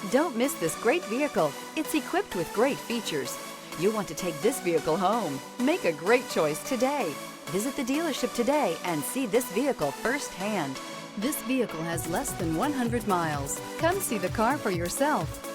Don't miss this great vehicle. It's equipped with great features. You'll want to take this vehicle home. Make a great choice today. Visit the dealership today and see this vehicle firsthand. This vehicle has less than 100 miles. Come see the car for yourself.